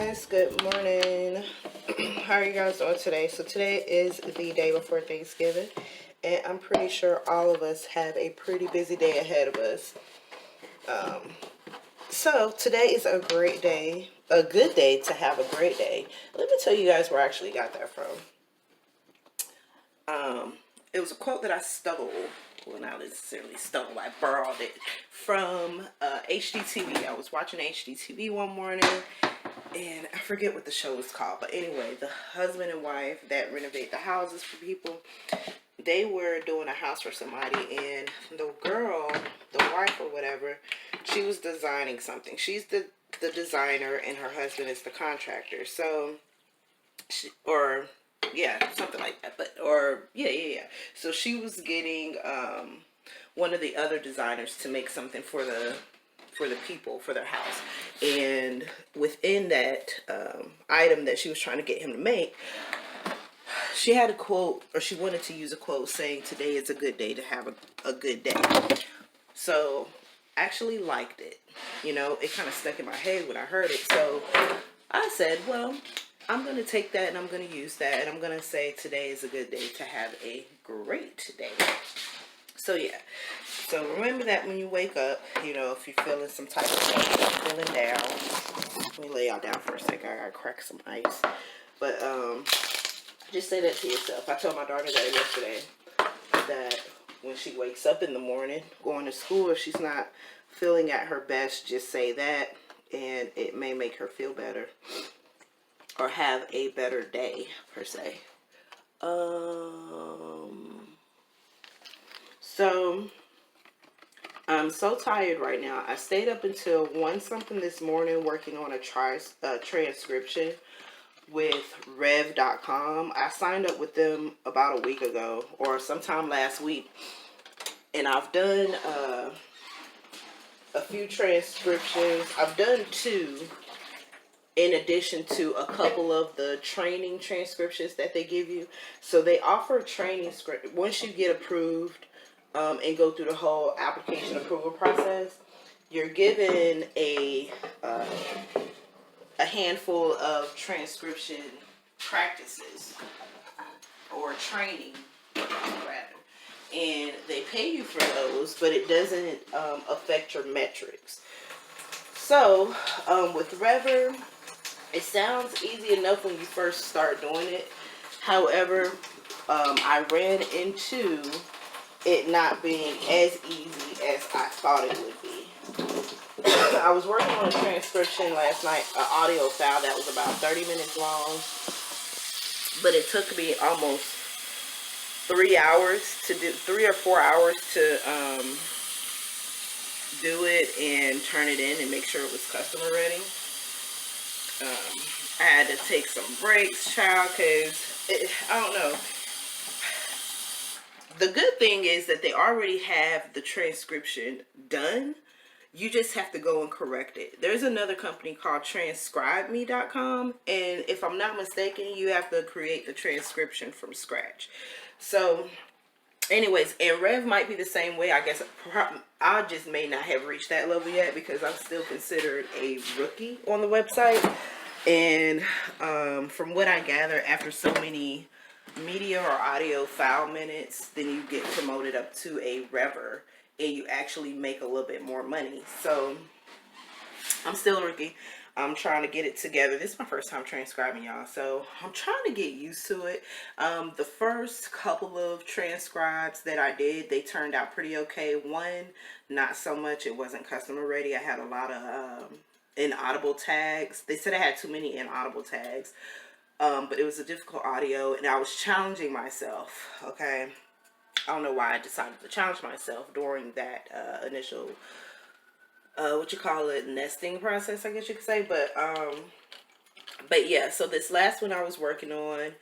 guys, good morning. How are you guys doing today? So today is the day before Thanksgiving, and I'm pretty sure all of us have a pretty busy day ahead of us. So today is a great day, a good day to have a great day. Let me tell you guys where I actually got that from. It was a quote that I stole. Well, not necessarily stole. I borrowed it from HGTV. I was watching HGTV one morning, and I forget what the show was called. But anyway, the husband and wife that renovate the houses for people, they were doing a house for somebody, and the girl, the wife or whatever, she was designing something. She's the designer, and her husband is the contractor. So, yeah, something like that. But yeah. So she was getting one of the other designers to make something for the people for their house, and within that item that she was trying to get him to make, she had a quote, or she wanted to use a quote saying, "Today is a good day to have a good day." So I actually liked it. It kind of stuck in my head when I heard it. So I said, well, I'm going to take that and I'm going to use that, and I'm going to say today is a good day to have a great day. So yeah. So remember that when you wake up, if you're feeling some type of way, feeling down. Let me lay y'all down for a second. I gotta crack some ice. But just say that to yourself. I told my daughter that yesterday, that when she wakes up in the morning going to school, if she's not feeling at her best, just say that, and it may make her feel better or have a better day per se. So I'm so tired right now. I stayed up until 1 something this morning working on a transcription with Rev.com. I signed up with them about a week ago or sometime last week, and I've done a few transcriptions. I've done 2 in addition to a couple of the training transcriptions that they give you. So they offer training script once you get approved and go through the whole application approval process. You're given a handful of transcription practices or training rather, and they pay you for those, but it doesn't affect your metrics. So with Rever, it sounds easy enough when you first start doing it. However, I ran into it not being as easy as I thought it would be. I was working on a transcription last night, an audio file that was about 30 minutes long, but it took me almost 3 hours to do, 3 or 4 hours to do it and turn it in and make sure it was customer ready. I had to take some breaks, child, because I don't know. The good thing is that they already have the transcription done. You just have to go and correct it. There's another company called transcribeme.com, and if I'm not mistaken, you have to create the transcription from scratch. So anyways, and Rev might be the same way. I guess I just may not have reached that level yet because I'm still considered a rookie on the website. And from what I gather, after so many media or audio file minutes, then you get promoted up to a Rever, and you actually make a little bit more money. So I'm still a rookie. I'm trying to get it together. This is my first time transcribing, y'all, so I'm trying to get used to it. The first couple of transcribes that I did, they turned out pretty okay. One, not so much. It wasn't customer ready. I had a lot of inaudible tags. They said I had too many inaudible tags, but it was a difficult audio, and I was challenging myself, okay? I don't know why I decided to challenge myself during that initial nesting process, I guess you could say. But yeah, so this last one I was working on,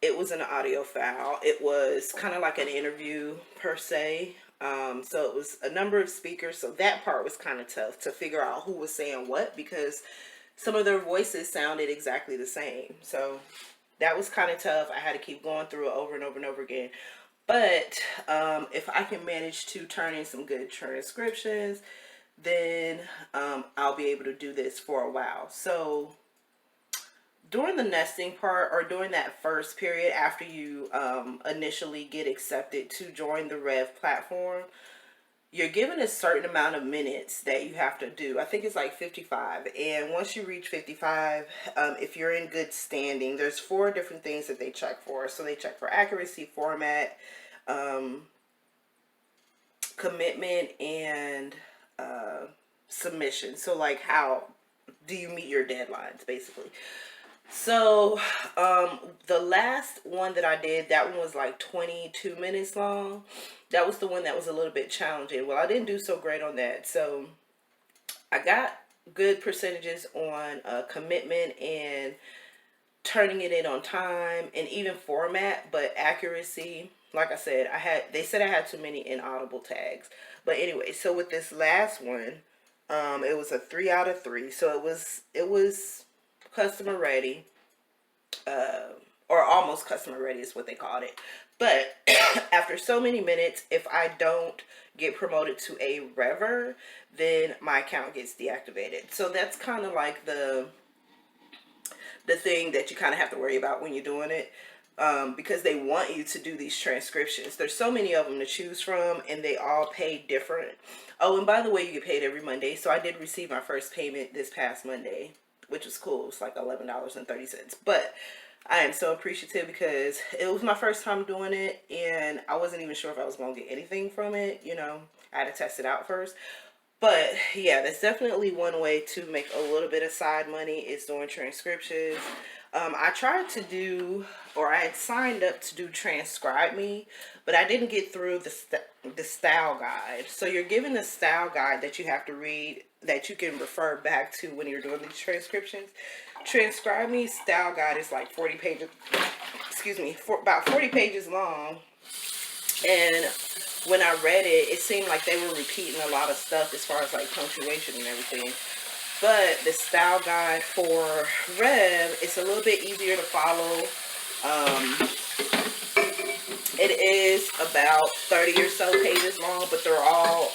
it was an audio file. It was kind of like an interview per se. So it was a number of speakers, so that part was kind of tough to figure out who was saying what, because some of their voices sounded exactly the same. So that was kind of tough. I had to keep going through it over and over and over again. But if I can manage to turn in some good transcriptions, then I'll be able to do this for a while. So during the nesting part, or during that first period after you initially get accepted to join the Rev platform, you're given a certain amount of minutes that you have to do. I think it's like 55. And once you reach 55, if you're in good standing, there's 4 different things that they check for. So they check for accuracy, format, commitment, and submission. So like, how do you meet your deadlines, basically. So the last one that I did, that one was like 22 minutes long. That was the one that was a little bit challenging. Well, I didn't do so great on that. So I got good percentages on commitment and turning it in on time, and even format, but accuracy, like I said, they said I had too many inaudible tags. But anyway, so with this last one, it was a 3 out of 3. So it was customer ready, or almost customer ready is what they called it. But after so many minutes, if I don't get promoted to a Rever, then my account gets deactivated. So that's kind of like the thing that you kind of have to worry about when you're doing it, because they want you to do these transcriptions. There's so many of them to choose from, and they all pay different. Oh, and by the way, you get paid every Monday. So I did receive my first payment this past Monday, which was cool. It was like $11.30. But I am so appreciative because it was my first time doing it, and I wasn't even sure if I was going to get anything from it. You know, I had to test it out first. But yeah, that's definitely one way to make a little bit of side money, is doing transcriptions. I tried to do, or I had signed up to do Transcribe Me, but I didn't get through the style guide. So you're given a style guide that you have to read, that you can refer back to when you're doing these transcriptions. Transcribe Me style guide is like 40 pages, about 40 pages long. And when I read it, it seemed like they were repeating a lot of stuff as far as like punctuation and everything. But the style guide for Rev, it's a little bit easier to follow. It is about 30 or so pages long, but they're all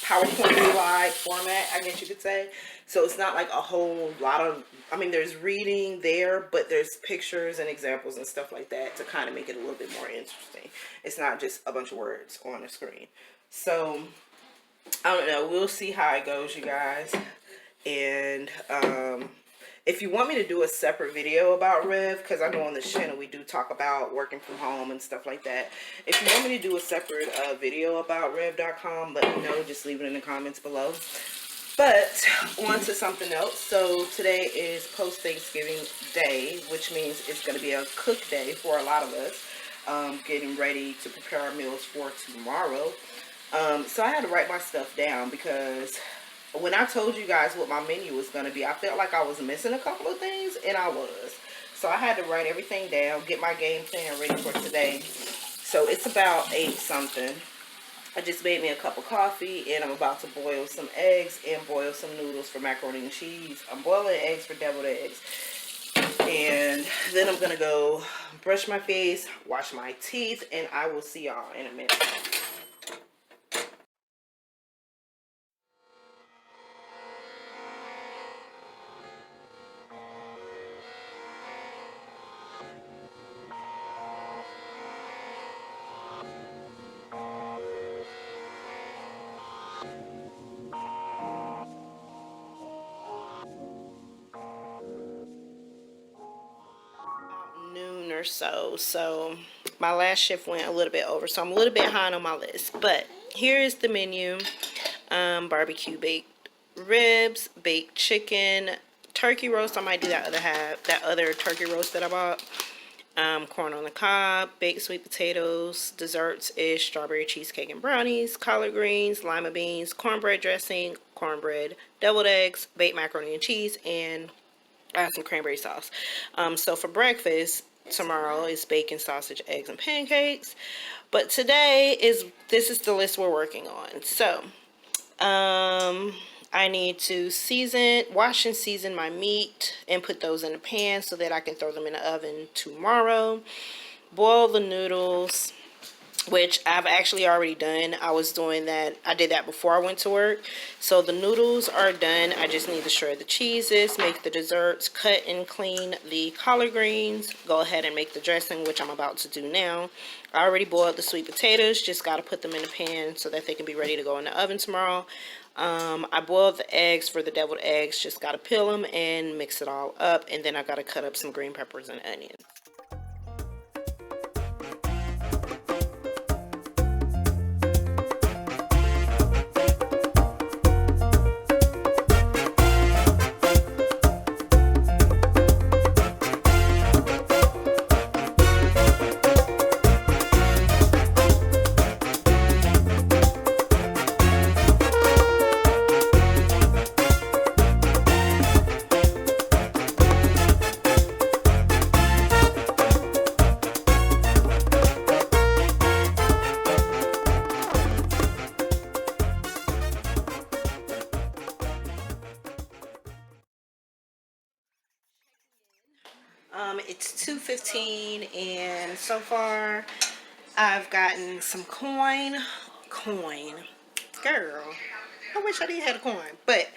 PowerPoint slide format, I guess you could say. So it's not like a whole lot of, I mean, there's reading there, but there's pictures and examples and stuff like that to kind of make it a little bit more interesting. It's not just a bunch of words on the screen. So I don't know, we'll see how it goes, you guys. And if you want me to do a separate video about Rev, because I know on this channel we do talk about working from home and stuff like that. If you want me to do a separate video about Rev.com, let me know. Just leave it in the comments below. But on to something else. So today is post-Thanksgiving Day, which means it's going to be a cook day for a lot of us, getting ready to prepare our meals for tomorrow. So I had to write my stuff down, because when I told you guys what my menu was going to be, I felt like I was missing a couple of things, and I was. So I had to write everything down, get my game plan ready for today. So it's about 8 something. I just made me a cup of coffee, and I'm about to boil some eggs and boil some noodles for macaroni and cheese. I'm boiling eggs for deviled eggs. And then I'm going to go brush my face, wash my teeth, and I will see y'all in a minute. Noon or so my last shift went a little bit over, so I'm a little bit behind on my list. But here is the menu. Barbecue baked ribs, baked chicken, turkey roast. I might do that other turkey roast that I bought. Corn on the cob, baked sweet potatoes. Desserts is strawberry cheesecake and brownies, collard greens, lima beans, cornbread dressing, cornbread, deviled eggs, baked macaroni and cheese, and some cranberry sauce. So for breakfast tomorrow is bacon, sausage, eggs, and pancakes. But today this is the list we're working on. So I need to wash and season my meat and put those in the pan so that I can throw them in the oven tomorrow. Boil the noodles. which I've actually already done. I was doing that. I did that before I went to work. So the noodles are done. I just need to shred the cheeses, make the desserts, cut and clean the collard greens, go ahead and make the dressing, which I'm about to do now. I already boiled the sweet potatoes, just got to put them in the pan so that they can be ready to go in the oven tomorrow. I boiled the eggs for the deviled eggs, just got to peel them and mix it all up, and then I got to cut up some green peppers and onions. It's 2:15 and so far I've gotten some coin. Girl, I wish I didn't have a coin, but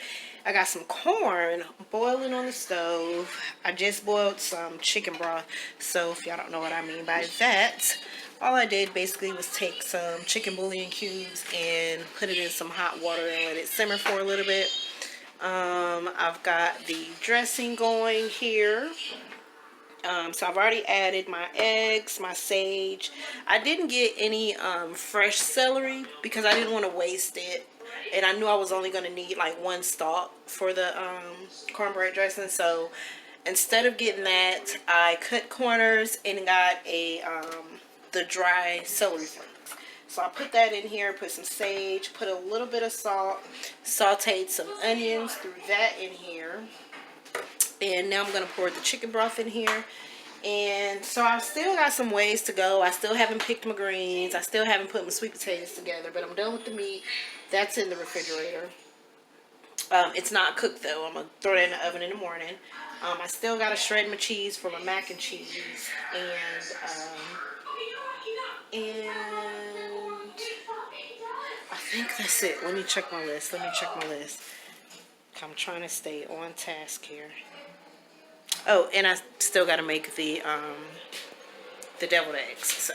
I got some corn boiling on the stove. I just boiled some chicken broth, so if y'all don't know what I mean by that, all I did basically was take some chicken bouillon cubes and put it in some hot water and let it simmer for a little bit. I've got the dressing going here. So I've already added my eggs, my sage. I didn't get any fresh celery because I didn't want to waste it. And I knew I was only going to need like one stalk for the cornbread dressing. So instead of getting that, I cut corners and got the dry celery flakes. So I put that in here, put some sage, put a little bit of salt, sauteed some onions, threw that in here. And now I'm going to pour the chicken broth in here. And so I've still got some ways to go. I still haven't picked my greens. I still haven't put my sweet potatoes together. But I'm done with the meat. That's in the refrigerator. It's not cooked though. I'm going to throw it in the oven in the morning. I still got to shred my cheese for my mac and cheese. And I think that's it. Let me check my list. I'm trying to stay on task here. Oh, and I still got to make the deviled eggs, so.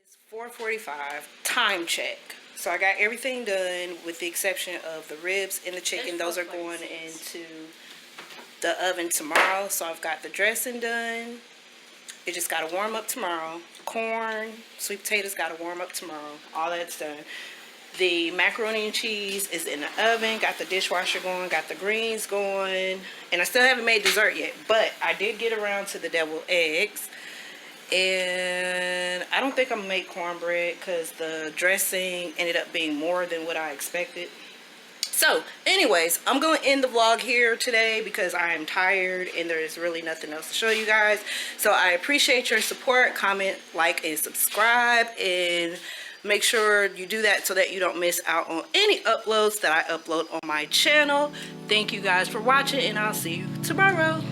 It's 4:45, time check. So I got everything done with the exception of the ribs and the chicken. Those are going into the oven tomorrow. So I've got the dressing done. It just got to warm up tomorrow. Corn, sweet potatoes got to warm up tomorrow. All that's done. The macaroni and cheese is in the oven. Got the dishwasher going. Got the greens going. And I still haven't made dessert yet. But I did get around to the deviled eggs. And I don't think I'm going to make cornbread because the dressing ended up being more than what I expected. So, anyways, I'm going to end the vlog here today because I am tired and there is really nothing else to show you guys. So, I appreciate your support. Comment, like, and subscribe. And make sure you do that so that you don't miss out on any uploads that I upload on my channel. Thank you guys for watching and I'll see you tomorrow.